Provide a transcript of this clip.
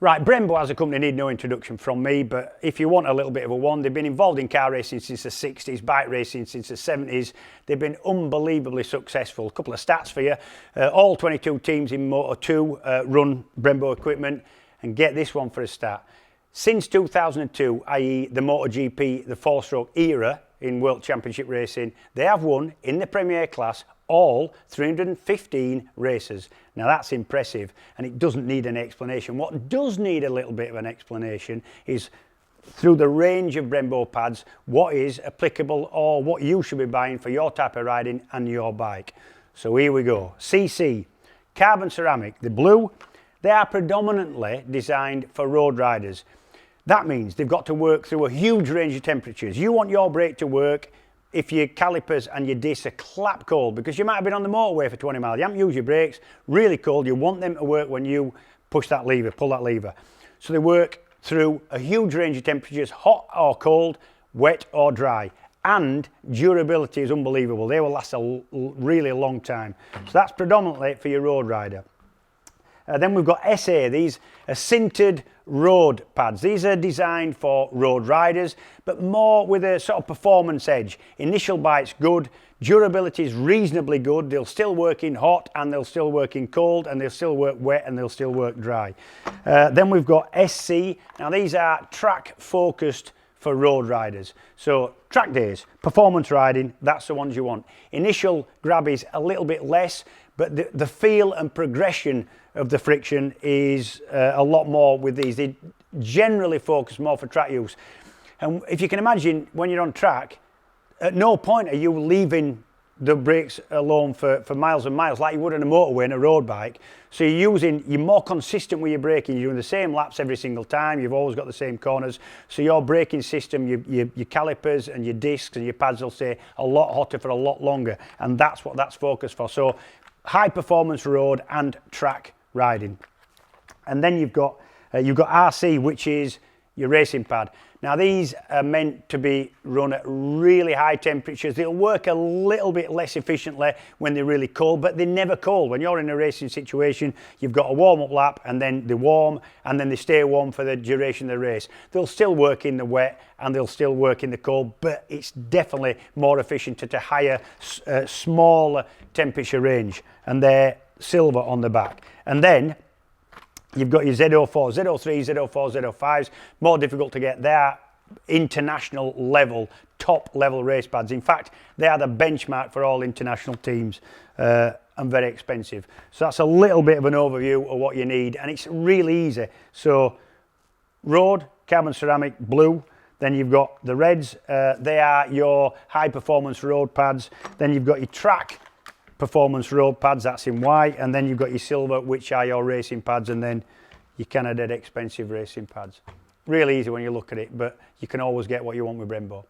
Right, Brembo as a company need no introduction from me, but if you want a little bit of a one, they've been involved in car racing since the 60s, bike racing since the 70s. They've been unbelievably successful. A couple of stats for you. All 22 teams in Moto 2 run Brembo equipment, and get this one for a start. Since 2002, i.e. the MotoGP, the four-stroke era in World Championship racing, they have won in the Premier class all 315 races. Now that's impressive, and it doesn't need an explanation. What does need a little bit of an explanation is through the range of Brembo pads, what is applicable or what you should be buying for your type of riding and your bike. So here we go. CC, carbon ceramic, the blue, they are predominantly designed for road riders. That means they've got to work through a huge range of temperatures. You want your brake to work if your calipers and your discs are clap cold, because you might have been on the motorway for 20 miles, you haven't used your brakes, really cold, you want them to work when you push that lever, pull that lever. So they work through a huge range of temperatures, hot or cold, wet or dry, and durability is unbelievable. They will last a really long time. So that's predominantly for your road rider. Then we've got SA, these are sintered road pads. These are designed for road riders, but more with a sort of performance edge. Initial bite's good, durability is reasonably good. They'll still work in hot, and they'll still work in cold, and they'll still work wet, and they'll still work dry. Then we've got SC. Now these are track focused for road riders. So track days, performance riding, that's the ones you want. Initial grab is a little bit less, but the feel and progression of the friction is a lot more with these. They generally focus more for track use. And if you can imagine, when you're on track, at no point are you leaving the brakes alone for miles and miles like you would on a motorway and a road bike. So you're more consistent with your braking. You're doing the same laps every single time. You've always got the same corners. So your braking system, your calipers and your discs and your pads will stay a lot hotter for a lot longer. And that's what that's focused for. So high performance road and track riding. And then you've got RC, which is your racing pad. Now these are meant to be run at really high temperatures. They'll work a little bit less efficiently when they're really cold, but they're never cold. When you're in a racing situation, you've got a warm-up lap, and then they warm, and then they stay warm for the duration of the race. They'll still work in the wet, and they'll still work in the cold, but it's definitely more efficient at a higher, smaller temperature range, and they're silver on the back. And then you've got your Z04, Z03, Z04, Z05s, more difficult to get. They are international level, top level race pads. In fact, they are the benchmark for all international teams, and very expensive. So that's a little bit of an overview of what you need, and it's really easy. So road, carbon ceramic, blue. Then you've got the reds, they are your high performance road pads. Then you've got your track performance road pads, that's in white, and then you've got your silver, which are your racing pads, and then your kind of dead expensive racing pads. Really easy when you look at it, but you can always get what you want with Brembo.